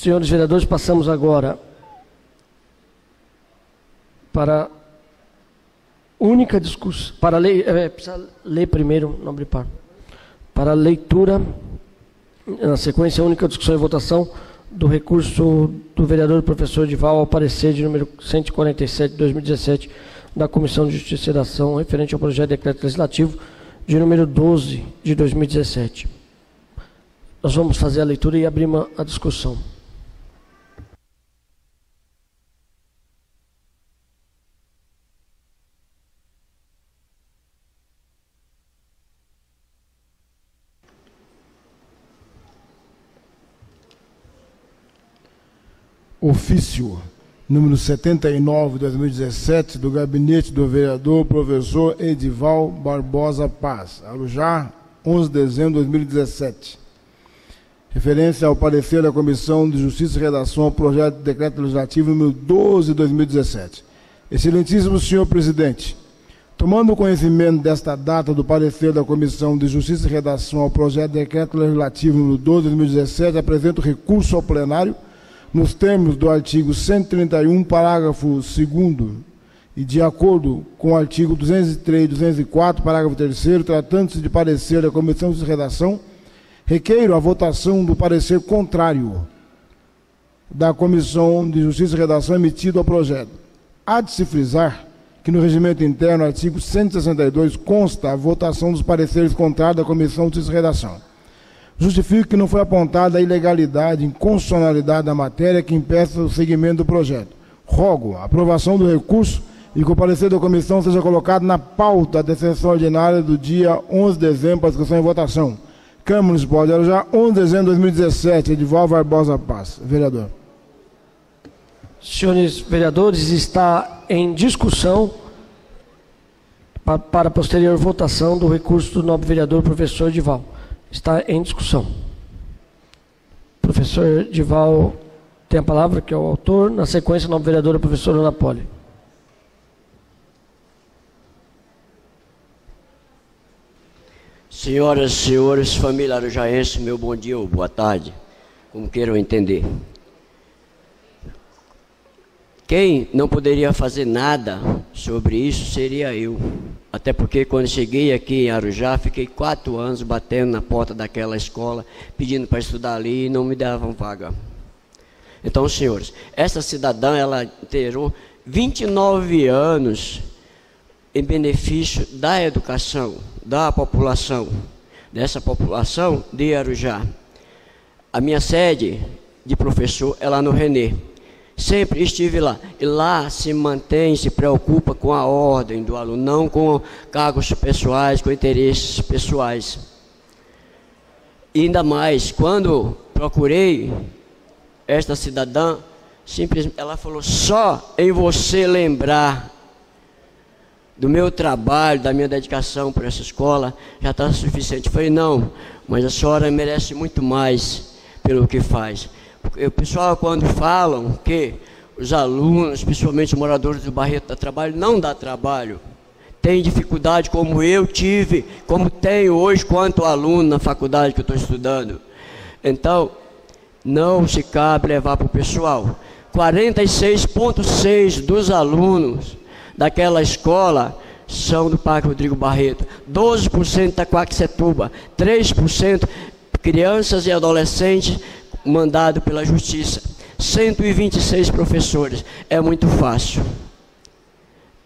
Senhores vereadores, passamos agora para única discussão, para a lei, precisa ler primeiro, nobre par, para a leitura, na sequência, única discussão e votação do recurso do vereador professor Edival ao parecer de número 147 de 2017 da Comissão de Justiça e Redação referente ao projeto de decreto legislativo de número 12 de 2017. Nós vamos fazer a leitura e abrir a discussão. Ofício número 79 de 2017 do gabinete do vereador professor Edival Barbosa Paz, Arujá, 11 de dezembro de 2017. Referência ao parecer da Comissão de Justiça e Redação ao projeto de decreto legislativo número 12 de 2017. Excelentíssimo senhor presidente, tomando conhecimento desta data do parecer da Comissão de Justiça e Redação ao projeto de decreto legislativo número 12 de 2017, apresento recurso ao plenário nos termos do artigo 131, parágrafo 2º, e de acordo com o artigo 203 e 204, parágrafo 3º, tratando-se de parecer da Comissão de Redação, requeiro a votação do parecer contrário da Comissão de Justiça e Redação emitido ao projeto. Há de se frisar que no regimento interno, artigo 162, consta a votação dos pareceres contrários da Comissão de Justiça e Redação. Justifico que não foi apontada a ilegalidade, inconstitucionalidade da matéria que impeça o seguimento do projeto. Rogo a aprovação do recurso e que o parecer da comissão seja colocado na pauta da sessão ordinária do dia 11 de dezembro para discussão e votação. Câmara Municipal de Arujá, 11 de dezembro de 2017, Edival Barbosa Paz. Vereador. Senhores vereadores, está em discussão para posterior votação do recurso do nobre vereador professor Edival. Está em discussão. Professor Edival tem a palavra, que é o autor. Na sequência, a nobre vereadora professora Ana Poli. Senhoras e senhores, família arujaense, meu bom dia ou boa tarde, como queiram entender. Quem não poderia fazer nada sobre isso seria eu. Até porque quando cheguei aqui em Arujá, fiquei 4 anos batendo na porta daquela escola, pedindo para estudar ali e não me davam vaga. Então, senhores, essa cidadã, ela inteirou 29 anos em benefício da educação, da população, dessa população de Arujá. A minha sede de professor é lá no Renê. Sempre estive lá, e lá se mantém, se preocupa com a ordem do aluno, não com cargos pessoais, com interesses pessoais. E ainda mais, quando procurei esta cidadã, simplesmente ela falou, só em você lembrar do meu trabalho, da minha dedicação por essa escola, já está suficiente. Eu falei, não, mas a senhora merece muito mais pelo que faz. Porque o pessoal, quando falam que os alunos, principalmente os moradores do Barreto, dá trabalho, não dá trabalho. Tem dificuldade como eu tive, como tenho hoje, quanto aluno na faculdade que eu estou estudando. Então, não se cabe levar para o pessoal. 46,6% dos alunos daquela escola são do Parque Rodrigo Barreto, 12% da Quaquecetuba, 3% crianças e adolescentes mandado pela Justiça, 126 professores. É muito fácil.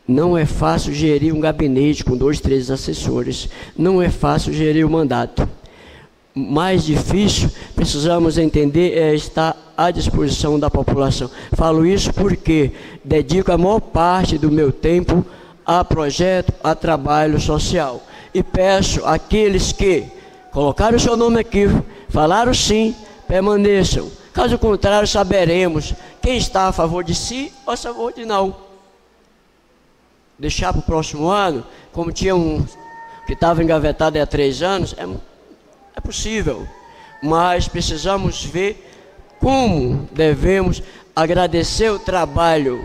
Não é fácil gerir um gabinete com 2, 3 assessores. Não é fácil gerir o mandato. Mais difícil, precisamos entender, é estar à disposição da população. Falo isso porque dedico a maior parte do meu tempo a projeto, a trabalho social. E peço àqueles que colocaram o seu nome aqui, falaram sim, permaneçam. Caso contrário, saberemos quem está a favor de si ou a favor de não. Deixar para o próximo ano, como tinha um que estava engavetado há 3 anos, é possível. Mas precisamos ver como devemos agradecer o trabalho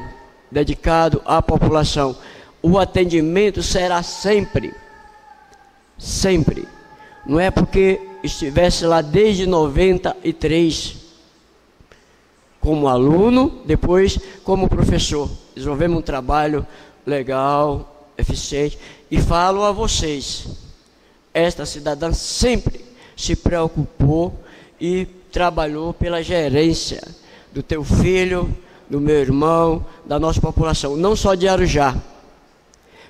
dedicado à população. O atendimento será sempre, sempre. Não é porque estivesse lá desde 93 como aluno, depois como professor. Desenvolvemos um trabalho legal, eficiente, e falo a vocês, esta cidadã sempre se preocupou e trabalhou pela gerência do teu filho, do meu irmão, da nossa população, não só de Arujá.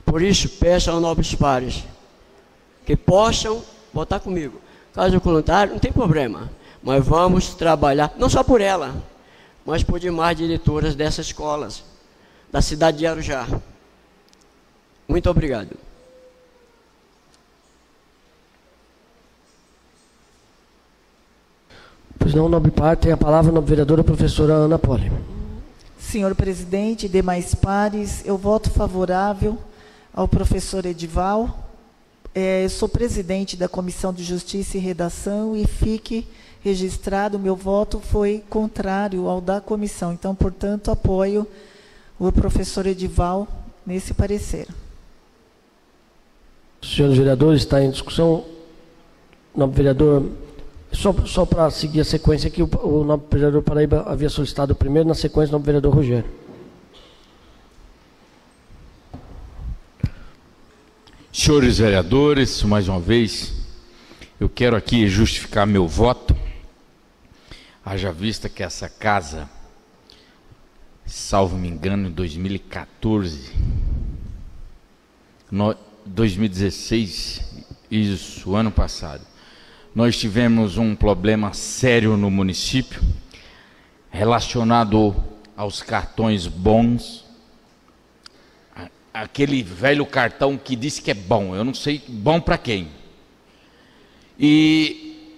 Por isso, peço aos nobres pares que possam votar comigo. Caso contrário, não tem problema, mas vamos trabalhar, não só por ela, mas por demais diretoras dessas escolas, da cidade de Arujá. Muito obrigado. Pois não, nobre par, tem a palavra a nobre vereadora professora Ana Poli. Senhor presidente e demais pares, eu voto favorável ao professor Edival. Eu sou presidente da Comissão de Justiça e Redação e fique registrado, meu voto foi contrário ao da comissão. Então, portanto, apoio o professor Edival nesse parecer. Senhores vereadores, está em discussão. Nobre vereador, só para seguir a sequência aqui, o nobre vereador Paraíba havia solicitado primeiro, na sequência, o nobre vereador Rogério. Senhores vereadores, mais uma vez, eu quero aqui justificar meu voto, haja vista que essa casa, salvo me engano, em 2014, 2016, isso, ano passado, nós tivemos um problema sério no município, relacionado aos cartões bons, aquele velho cartão que disse que é bom, eu não sei bom para quem. E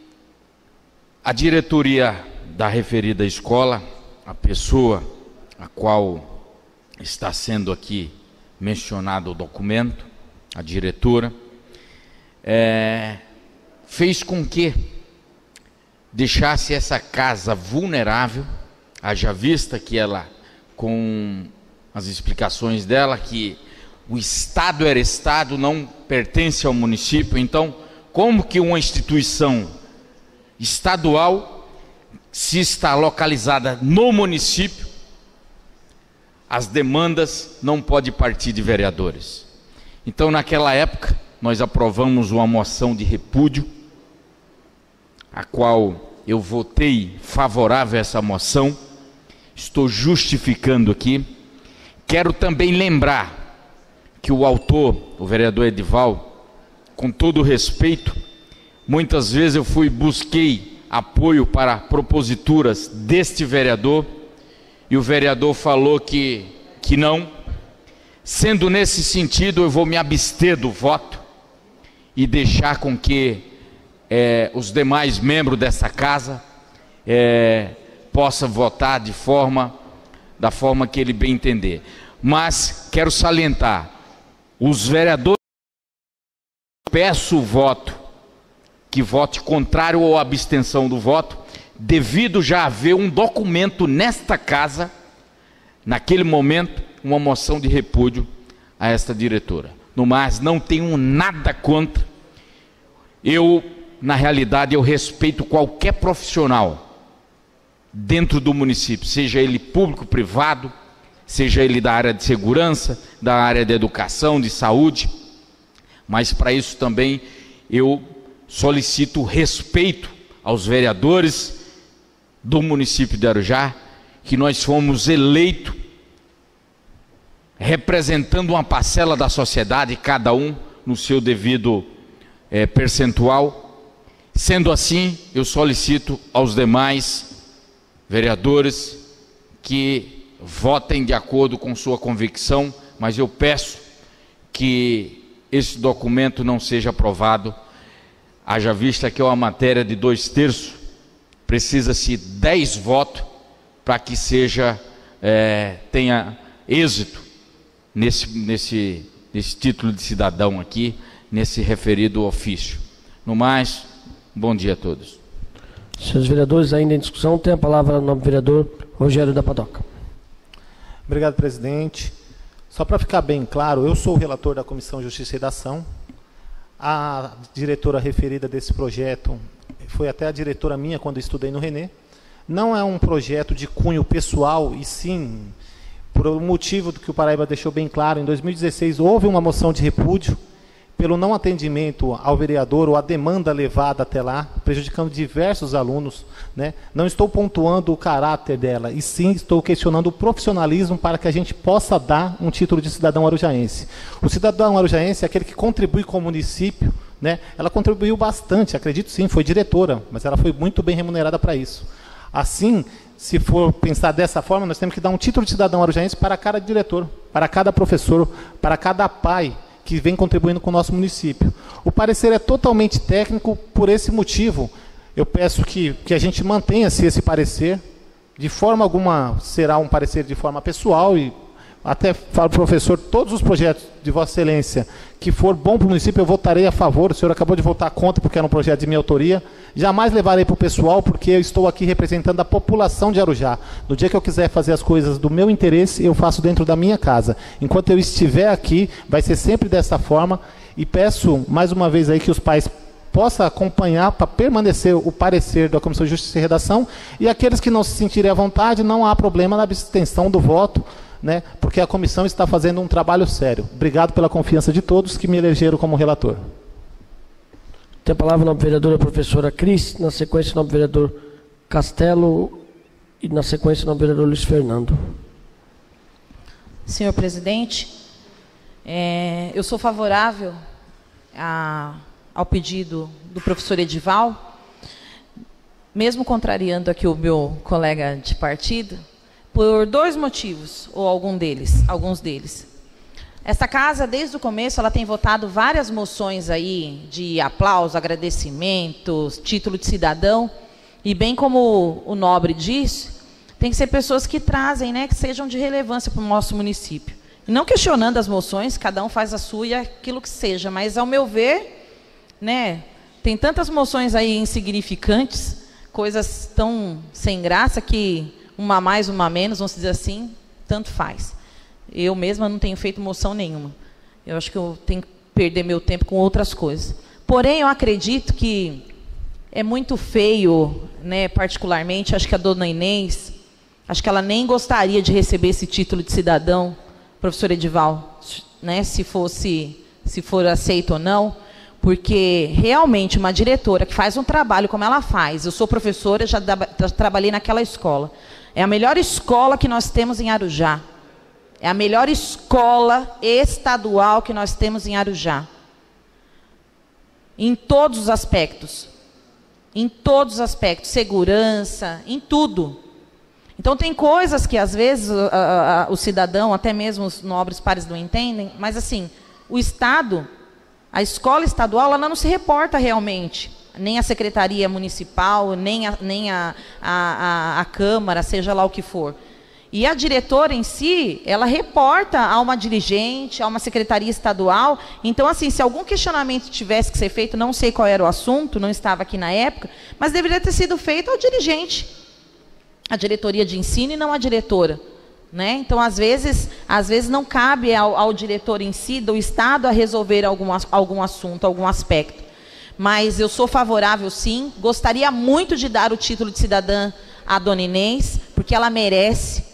a diretoria da referida escola, a pessoa a qual está sendo aqui mencionado o documento, a diretora, fez com que deixasse essa casa vulnerável, haja vista que ela, com as explicações dela, que o Estado era Estado, não pertence ao município. Então, como que uma instituição estadual, se está localizada no município, as demandas não podem partir de vereadores? Então, naquela época, nós aprovamos uma moção de repúdio, a qual eu votei favorável a essa moção, estou justificando aqui. Quero também lembrar que o autor, o vereador Edival, com todo o respeito, muitas vezes eu busquei apoio para proposituras deste vereador, e o vereador falou que não. Sendo nesse sentido, eu vou me abster do voto e deixar com que os demais membros dessa casa possam votar da forma que ele bem entender. Mas quero salientar, os vereadores, peço o voto, que vote contrário ou abstenção do voto, devido já haver um documento nesta casa, naquele momento, uma moção de repúdio a esta diretora. No mais, não tenho nada contra. Na realidade, eu respeito qualquer profissional dentro do município, seja ele público, privado, seja ele da área de segurança, da área de educação, de saúde, mas para isso também eu solicito respeito aos vereadores do município de Arujá, que nós fomos eleitos representando uma parcela da sociedade, cada um no seu devido percentual. Sendo assim, eu solicito aos demais vereadores que votem de acordo com sua convicção, mas eu peço que esse documento não seja aprovado, haja vista que é uma matéria de 2/3, precisa-se 10 votos para que tenha êxito nesse título de cidadão aqui, nesse referido ofício. No mais, bom dia a todos. Senhores vereadores, ainda em discussão, tem a palavra o nobre vereador Rogério da Padoca. Obrigado, presidente. Só para ficar bem claro, eu sou o relator da Comissão Justiça e Redação. A diretora referida desse projeto foi até a diretora minha quando eu estudei no Renê. não é um projeto de cunho pessoal, e sim, por um motivo que o Paraíba deixou bem claro, em 2016 houve uma moção de repúdio pelo não atendimento ao vereador ou a demanda levada até lá, prejudicando diversos alunos, né? Não estou pontuando o caráter dela, e sim estou questionando o profissionalismo para que a gente possa dar um título de cidadão arujaense. O cidadão arujaense é aquele que contribui com o município, né? Ela contribuiu bastante, acredito sim, foi diretora, mas ela foi muito bem remunerada para isso. Assim, se for pensar dessa forma, nós temos que dar um título de cidadão arujaense para cada diretor, para cada professor, para cada pai que vem contribuindo com o nosso município. O parecer é totalmente técnico, por esse motivo, eu peço que a gente mantenha-se esse parecer, de forma alguma será um parecer de forma pessoal, e até falo para o professor, todos os projetos de Vossa Excelência que for bom para o município, eu votarei a favor. O senhor acabou de votar contra porque era um projeto de minha autoria. Jamais levarei para o pessoal, porque eu estou aqui representando a população de Arujá. No dia que eu quiser fazer as coisas do meu interesse, eu faço dentro da minha casa. Enquanto eu estiver aqui, vai ser sempre dessa forma. E peço, mais uma vez, aí que os pais possam acompanhar para permanecer o parecer da Comissão de Justiça e Redação. E aqueles que não se sentirem à vontade, não há problema na abstenção do voto, né, porque a comissão está fazendo um trabalho sério. Obrigado pela confiança de todos que me elegeram como relator. Tem a palavra a nobre vereadora professora Cris, na sequência o nobre vereador Castelo e na sequência o nobre vereador Luiz Fernando. Senhor presidente, eu sou favorável ao pedido do professor Edival, mesmo contrariando aqui o meu colega de partido, por dois motivos, ou alguns deles. Esta casa, desde o começo, ela tem votado várias moções aí de aplauso, agradecimentos, título de cidadão, e bem como o nobre disse, tem que ser pessoas que trazem, né, que sejam de relevância para o nosso município. E não questionando as moções, cada um faz a sua e aquilo que seja, mas, ao meu ver, né, tem tantas moções aí insignificantes, coisas tão sem graça que uma a mais, uma a menos, vamos dizer assim, tanto faz. Eu mesma não tenho feito moção nenhuma. Eu acho que eu tenho que perder meu tempo com outras coisas. Porém, eu acredito que é muito feio, né, particularmente, acho que a dona Inês, acho que ela nem gostaria de receber esse título de cidadão, professor Edival, né, se for aceito ou não, porque realmente uma diretora que faz um trabalho como ela faz, eu sou professora, já trabalhei naquela escola, é a melhor escola que nós temos em Arujá. É a melhor escola estadual que nós temos em Arujá. Em todos os aspectos. Em todos os aspectos. Segurança, em tudo. Então, tem coisas que, às vezes, o cidadão, até mesmo os nobres pares não entendem, mas, assim, o Estado, a escola estadual, ela não se reporta realmente. Nem a Secretaria Municipal, nem a Câmara, seja lá o que for. E a diretora em si, ela reporta a uma dirigente, a uma secretaria estadual. Então, assim, se algum questionamento tivesse que ser feito, não sei qual era o assunto, não estava aqui na época, mas deveria ter sido feito ao dirigente. A diretoria de ensino e não a diretora. Né? Então, às vezes não cabe ao diretor em si, do Estado, a resolver algum assunto, algum aspecto. Mas eu sou favorável, sim. Gostaria muito de dar o título de cidadã à dona Inês, porque ela merece.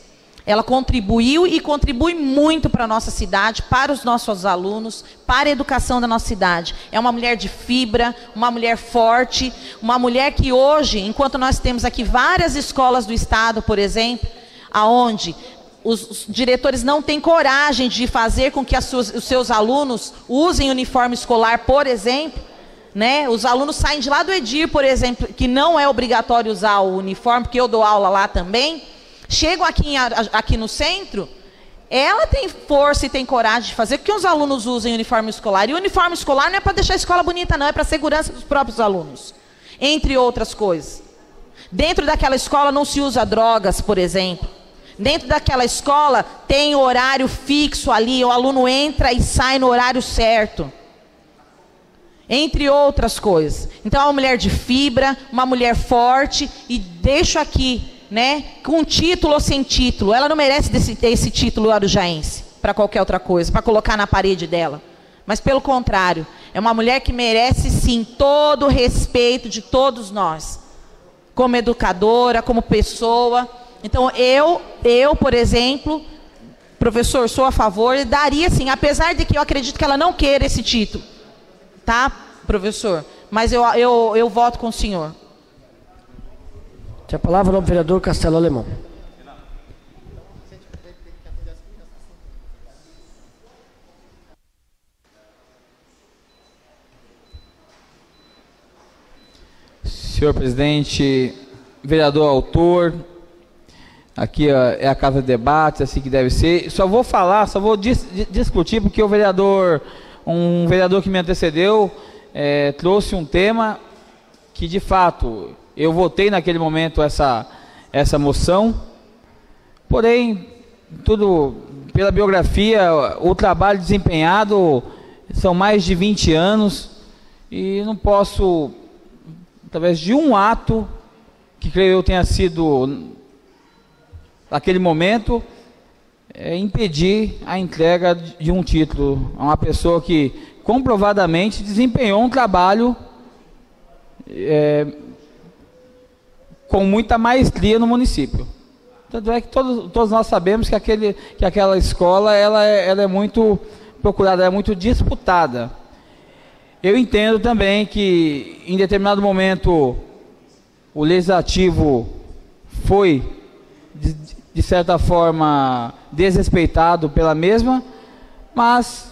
Ela contribuiu e contribui muito para a nossa cidade, para os nossos alunos, para a educação da nossa cidade. É uma mulher de fibra, uma mulher forte, uma mulher que hoje, enquanto nós temos aqui várias escolas do Estado, por exemplo, aonde os diretores não têm coragem de fazer com que os seus alunos usem uniforme escolar, por exemplo, né? Os alunos saem de lá do Edir, por exemplo, que não é obrigatório usar o uniforme, porque eu dou aula lá também. Chegam aqui no centro, ela tem força e tem coragem de fazer com que os alunos usem uniforme escolar. E o uniforme escolar não é para deixar a escola bonita, não, é para a segurança dos próprios alunos, entre outras coisas. Dentro daquela escola não se usa drogas, por exemplo. Dentro daquela escola tem horário fixo ali, o aluno entra e sai no horário certo. Entre outras coisas. Então, é uma mulher de fibra, uma mulher forte, e deixo aqui, né, com título ou sem título, ela não merece esse título arujaense para qualquer outra coisa, para colocar na parede dela, mas pelo contrário, é uma mulher que merece sim todo o respeito de todos nós, como educadora, como pessoa. Então, eu, por exemplo, professor, sou a favor e daria sim, apesar de que eu acredito que ela não queira esse título. Tá, professor? Mas eu voto com o senhor. Tem a palavra o nobre vereador Castelo Alemão. Senhor presidente, vereador autor, aqui é a casa de debates, assim que deve ser. Só vou discutir porque um vereador que me antecedeu trouxe um tema que de fato eu votei naquele momento essa moção, porém, tudo pela biografia, o trabalho desempenhado são mais de 20 anos e não posso, através de um ato, que creio eu tenha sido naquele momento, impedir a entrega de um título a uma pessoa que comprovadamente desempenhou um trabalho com muita maestria no município. Tanto é que todos nós sabemos que aquela escola ela é muito procurada, é muito disputada. Eu entendo também que em determinado momento o legislativo foi de certa forma desrespeitado pela mesma, mas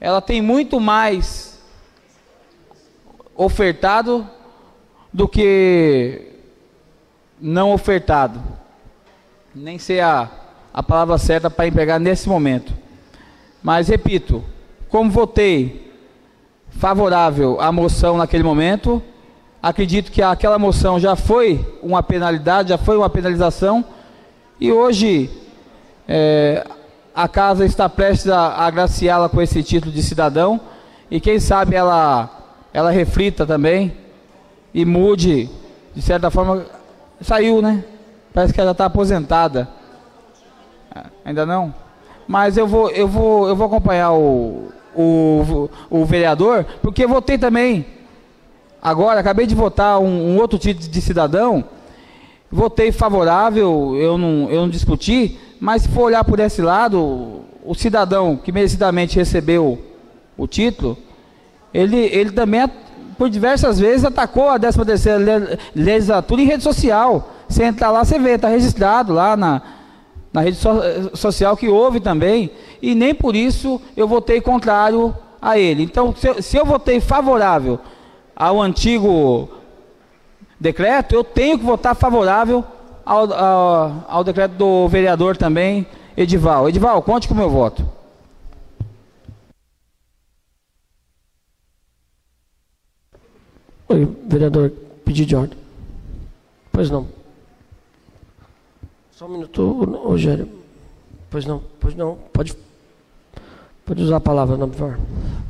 ela tem muito mais ofertado do que não ofertado. Nem sei a palavra certa para empregar nesse momento. Mas repito, como votei favorável à moção naquele momento, acredito que aquela moção já foi uma penalidade, já foi uma penalização, e hoje a casa está prestes a agraciá-la com esse título de cidadão, e quem sabe ela reflita também e mude, de certa forma. Saiu, né? Parece que ela está aposentada. Ainda não? Mas eu vou acompanhar o vereador, porque eu votei também. Agora, acabei de votar um outro título de cidadão, votei favorável, eu não discuti, mas se for olhar por esse lado, o cidadão que merecidamente recebeu o título, ele também, por diversas vezes, atacou a 13ª legislatura em rede social. Você entrar lá, você vê, está registrado lá na rede social que houve também, e nem por isso eu votei contrário a ele. Então, se eu votei favorável ao antigo decreto, eu tenho que votar favorável ao decreto do vereador também, Edival. Edival, conte com o meu voto. Oi, vereador, pedido de ordem. Pois não. Só um minuto, Rogério. Pois não. Pode usar a palavra, não, por favor.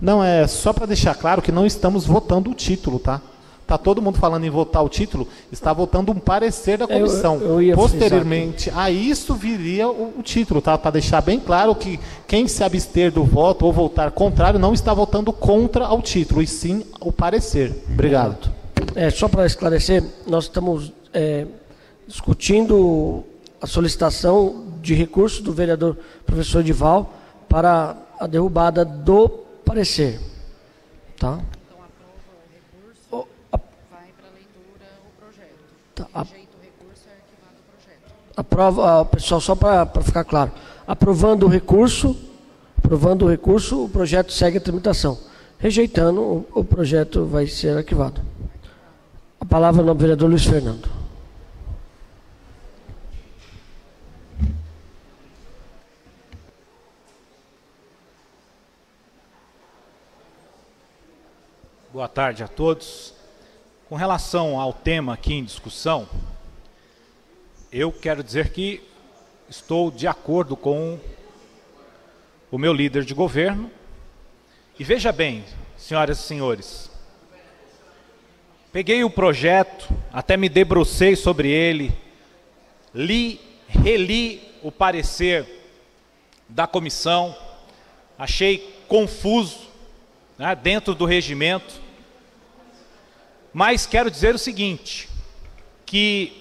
Não, é só para deixar claro que não estamos votando o título, tá? Está todo mundo falando em votar o título, está votando um parecer da comissão. Posteriormente a isso viria o título, tá? Para deixar bem claro que quem se abster do voto ou votar contrário não está votando contra ao título, e sim o parecer. Obrigado. Só para esclarecer, nós estamos discutindo a solicitação de recurso do vereador professor Edival para a derrubada do parecer. Tá? Aprova, pessoal, só para ficar claro, aprovando o recurso, o projeto segue a tramitação. Rejeitando, o projeto vai ser arquivado. A palavra no vereador Luiz Fernando. Boa tarde a todos. Com relação ao tema aqui em discussão, eu quero dizer que estou de acordo com o meu líder de governo. E veja bem, senhoras e senhores, peguei o projeto, até me debrucei sobre ele, reli o parecer da comissão, achei confuso, né, dentro do regimento. Mas quero dizer o seguinte, que,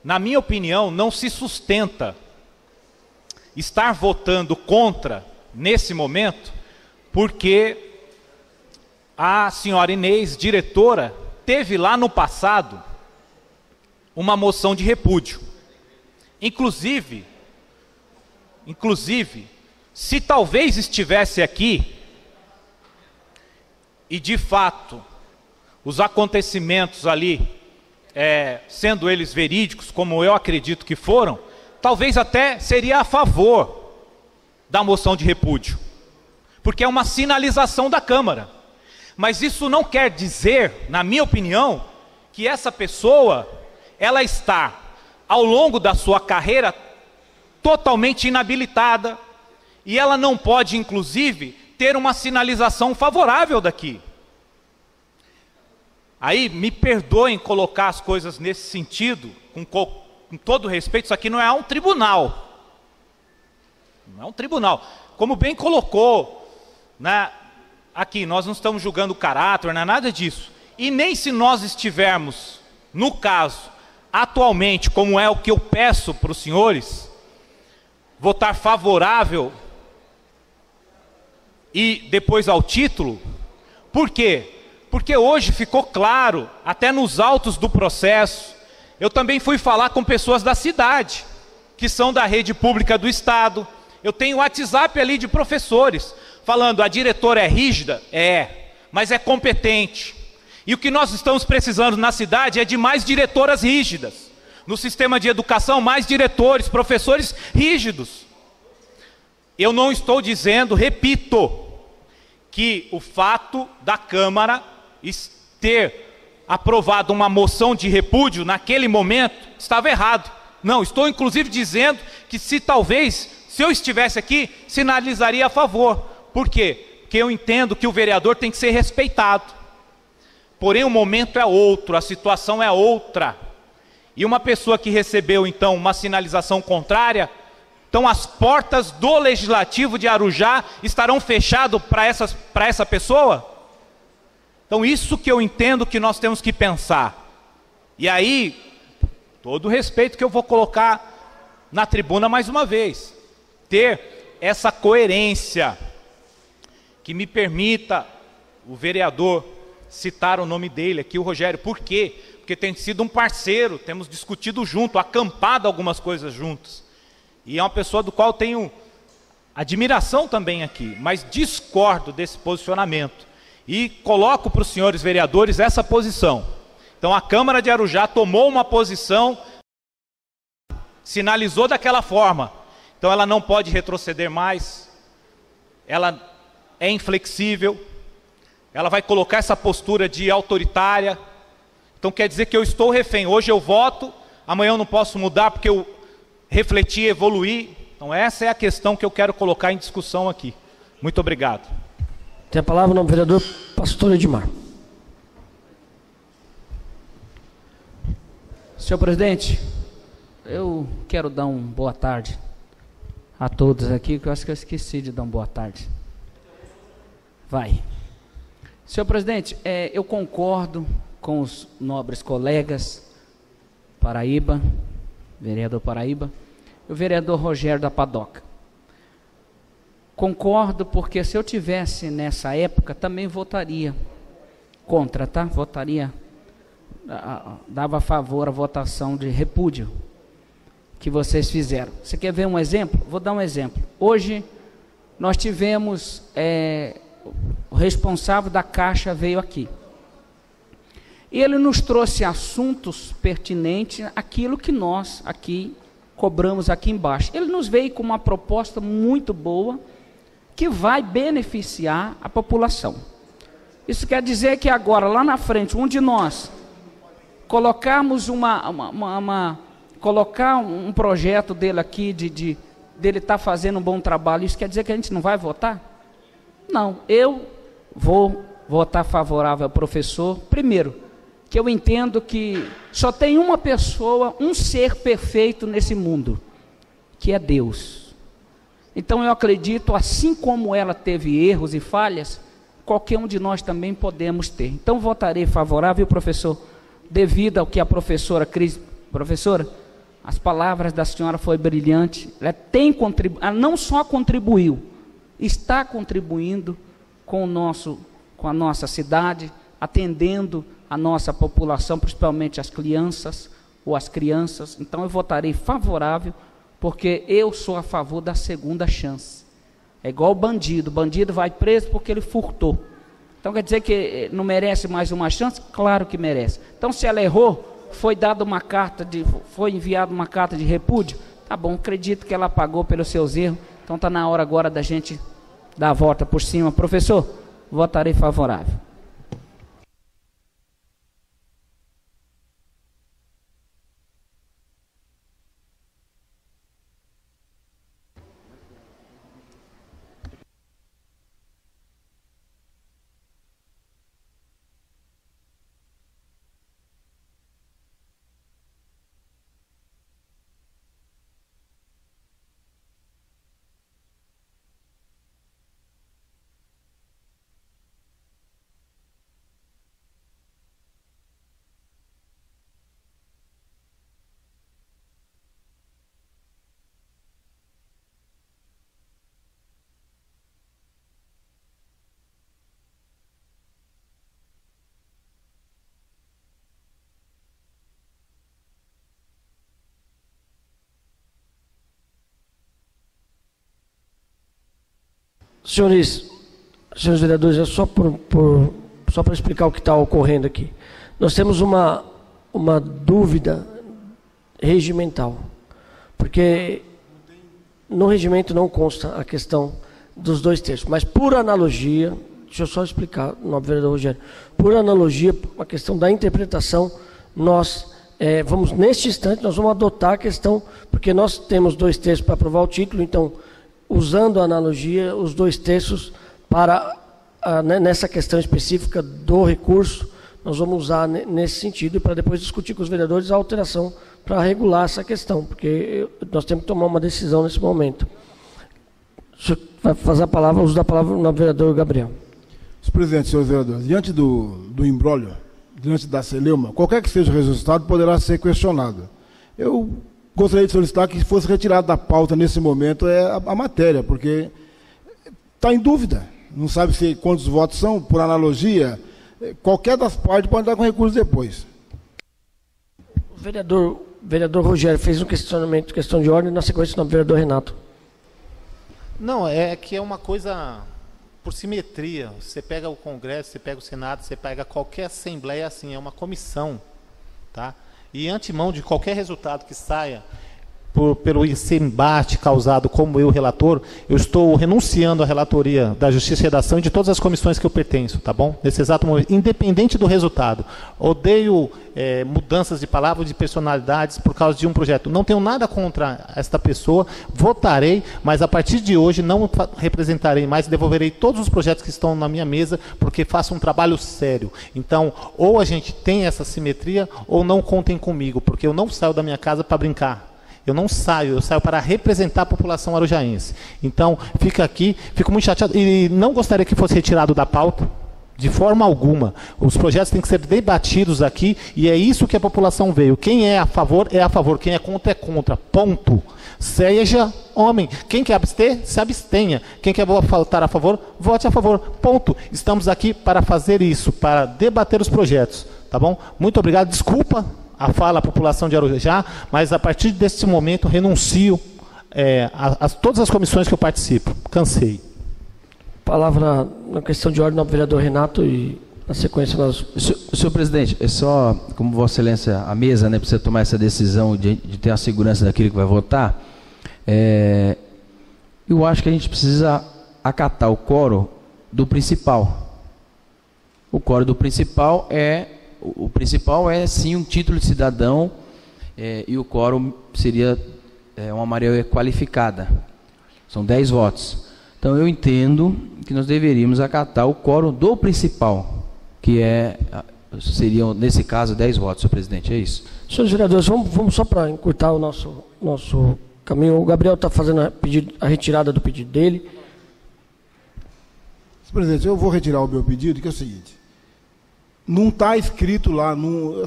na minha opinião, não se sustenta estar votando contra nesse momento, porque a senhora Inês, diretora, teve lá no passado uma moção de repúdio. Inclusive, se talvez estivesse aqui e de fato os acontecimentos ali, sendo eles verídicos, como eu acredito que foram, talvez até seria a favor da moção de repúdio, porque é uma sinalização da Câmara. Mas isso não quer dizer, na minha opinião, que essa pessoa, ela está, ao longo da sua carreira, totalmente inabilitada, e ela não pode, inclusive, ter uma sinalização favorável daqui. Aí, me perdoem colocar as coisas nesse sentido, com todo respeito, isso aqui não é um tribunal. Não é um tribunal. Como bem colocou, né, aqui, nós não estamos julgando o caráter, não é nada disso. E nem se nós estivermos, no caso, atualmente, como é o que eu peço para os senhores, votar favorável e depois ao título. Por quê? Porque hoje ficou claro, até nos autos do processo, eu também fui falar com pessoas da cidade, que são da rede pública do Estado. Eu tenho WhatsApp ali de professores, falando, a diretora é rígida? Mas é competente. E o que nós estamos precisando na cidade é de mais diretoras rígidas. No sistema de educação, mais diretores, professores rígidos. Eu não estou dizendo, repito, que o fato da Câmara ter aprovado uma moção de repúdio naquele momento estava errado. Não, estou inclusive dizendo que se eu estivesse aqui, sinalizaria a favor. Por quê? Porque eu entendo que o vereador tem que ser respeitado. Porém, o momento é outro, a situação é outra. E uma pessoa que recebeu, então, uma sinalização contrária, então as portas do Legislativo de Arujá estarão fechadas para essa pessoa? Então, isso que eu entendo que nós temos que pensar. E aí, todo o respeito que eu vou colocar na tribuna mais uma vez, ter essa coerência, que me permita o vereador citar o nome dele aqui, o Rogério. Por quê? Porque tem sido um parceiro, temos discutido junto, acampado algumas coisas juntos. E é uma pessoa do qual tenho admiração também aqui, mas discordo desse posicionamento. E coloco para os senhores vereadores essa posição. Então a Câmara de Arujá tomou uma posição, sinalizou daquela forma. Então ela não pode retroceder mais, ela é inflexível, ela vai colocar essa postura de autoritária. Então quer dizer que eu estou refém. Hoje eu voto, amanhã eu não posso mudar porque eu refleti, evoluí. Então essa é a questão que eu quero colocar em discussão aqui. Muito obrigado. Tem a palavra o vereador Pastor Edmar. Senhor presidente, eu quero dar uma boa tarde a todos aqui, que eu acho que eu esqueci de dar uma boa tarde. Vai. Senhor presidente, eu concordo com os nobres colegas Paraíba, vereador Paraíba, e o vereador Rogério da Padoca. Concordo porque se eu tivesse nessa época também votaria contra, tá? Dava a favor à votação de repúdio que vocês fizeram. Você quer ver um exemplo? Vou dar um exemplo. Hoje nós tivemos, o responsável da Caixa veio aqui. E ele nos trouxe assuntos pertinentes àquilo que nós aqui cobramos aqui embaixo. Ele nos veio com uma proposta muito boa, que vai beneficiar a população. Isso quer dizer que agora, lá na frente, um de nós colocarmos colocar um projeto dele aqui, dele estar fazendo um bom trabalho, isso quer dizer que a gente não vai votar? Não, eu vou votar favorável ao professor, primeiro, que eu entendo que só tem uma pessoa, um ser perfeito nesse mundo, que é Deus. Então eu acredito, assim como ela teve erros e falhas, qualquer um de nós também podemos ter. Então votarei favorável, professor, devido ao que a professora Cris... Professora, as palavras da senhora foi brilhante. Ela não só contribuiu, está contribuindo com a nossa cidade, atendendo a nossa população, principalmente as crianças. Então eu votarei favorável, porque eu sou a favor da segunda chance. É igual o bandido vai preso porque ele furtou. Então quer dizer que não merece mais uma chance? Claro que merece. Então se ela errou, foi enviada uma carta de repúdio, tá bom, acredito que ela pagou pelos seus erros, então está na hora agora da gente dar a volta por cima. Professor, votarei favorável. Senhores vereadores, é só para explicar o que está ocorrendo aqui. Nós temos uma dúvida regimental, porque no regimento não consta a questão dos 2 terços, mas por analogia, deixa eu só explicar, nobre vereador Rogério, por analogia, a questão da interpretação, nós vamos, neste instante, nós vamos adotar a questão, porque nós temos 2 terços para aprovar o título, então, usando a analogia, os 2 terços para, nessa questão específica do recurso, nós vamos usar nesse sentido, para depois discutir com os vereadores a alteração para regular essa questão, porque nós temos que tomar uma decisão nesse momento. Vai fazer o uso da palavra no vereador Gabriel. Senhor presidente, senhores vereadores, diante do imbróglio, diante da celeuma, qualquer que seja o resultado poderá ser questionado. Eu gostaria de solicitar que fosse retirado da pauta nesse momento a matéria, porque está em dúvida. Não sabe quantos votos são, por analogia, qualquer das partes pode dar com recurso depois. O vereador Rogério fez um questionamento, questão de ordem, na sequência do vereador Renato. Não, é que é uma coisa por simetria. Você pega o Congresso, você pega o Senado, você pega qualquer assembleia, assim, é uma comissão, tá? E antemão de qualquer resultado que saia pelo esse embate causado como eu, relator, eu estou renunciando à relatoria da Justiça e Redação e de todas as comissões que eu pertenço, tá bom? Nesse exato momento, independente do resultado. Odeio mudanças de palavras, de personalidades por causa de um projeto. Não tenho nada contra esta pessoa, votarei, mas a partir de hoje não representarei mais, devolverei todos os projetos que estão na minha mesa, porque faço um trabalho sério. Então, ou a gente tem essa simetria, ou não contem comigo, porque eu não saio da minha casa para brincar. Eu não saio, eu saio para representar a população arujaense. Então, fica aqui, fico muito chateado e não gostaria que fosse retirado da pauta, de forma alguma. Os projetos têm que ser debatidos aqui e é isso que a população veio. Quem é a favor, quem é contra, ponto. Seja homem. Quem quer abster, se abstenha. Quem quer votar a favor, vote a favor, ponto. Estamos aqui para fazer isso, para debater os projetos, tá bom? Muito obrigado, desculpa a fala, a população de Arujá, mas a partir desse momento renuncio a todas as comissões que eu participo. Cansei. Palavra na questão de ordem do vereador Renato e na sequência nós... Senhor presidente, é só, como Vossa Excelência, a mesa, né, para você tomar essa decisão de ter a segurança daquilo que vai votar, eu acho que a gente precisa acatar o quórum do principal. O quórum do principal é sim um título de cidadão, e o quórum seria uma maioria qualificada. São 10 votos. Então eu entendo que nós deveríamos acatar o quórum do principal, que seriam, nesse caso, 10 votos, senhor presidente, é isso. Senhores vereadores, vamos só para encurtar o nosso caminho. O Gabriel está fazendo a retirada do pedido dele. Senhor presidente, eu vou retirar o meu pedido, que é o seguinte. Não está escrito lá,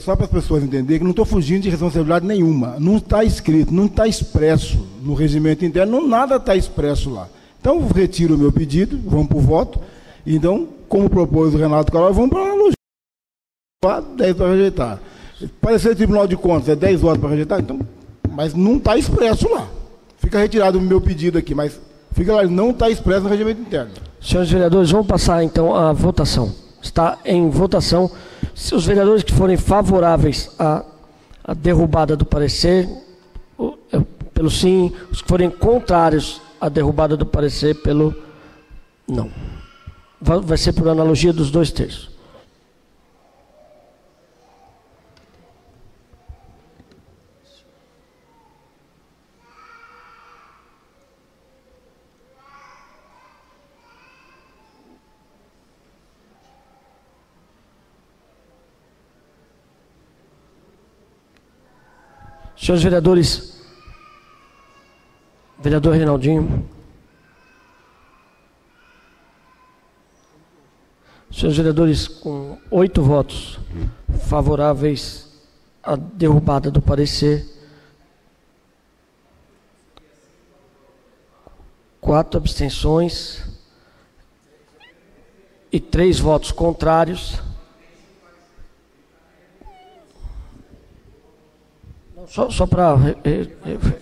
só para as pessoas entenderem que não estou fugindo de responsabilidade nenhuma. Não está escrito, não está expresso no regimento interno, nada está expresso lá. Então, eu retiro o meu pedido, vamos para o voto. Então, como propôs o Renato Carol, vamos para a analogia. 10 para rejeitar. Parecer Tribunal de Contas, é 10 votos para rejeitar? Então, mas não está expresso lá. Fica retirado o meu pedido aqui, mas fica lá, não está expresso no regimento interno. Senhores vereadores, vamos passar então a votação. Está em votação. Se os vereadores que forem favoráveis à derrubada do parecer, pelo sim, os que forem contrários à derrubada do parecer, pelo não. Vai ser por analogia dos 2/3. Senhores vereadores, vereador Reinaldinho, senhores vereadores, com 8 votos favoráveis à derrubada do parecer, 4 abstenções e 3 votos contrários. Só para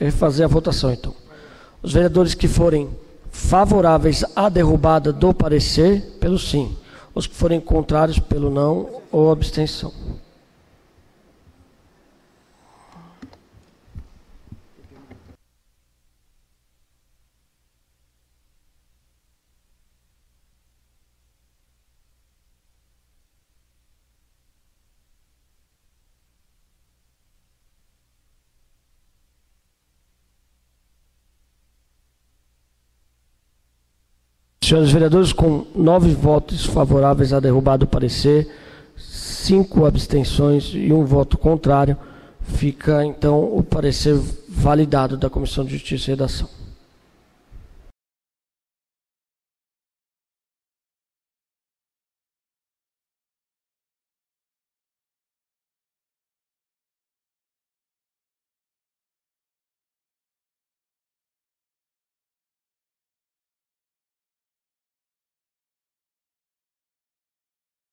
refazer a votação, então. Os vereadores que forem favoráveis à derrubada do parecer, pelo sim. Os que forem contrários, pelo não ou abstenção. Senhores vereadores, com 9 votos favoráveis à derrubada do parecer, 5 abstenções e 1 voto contrário, fica então o parecer validado da Comissão de Justiça e Redação.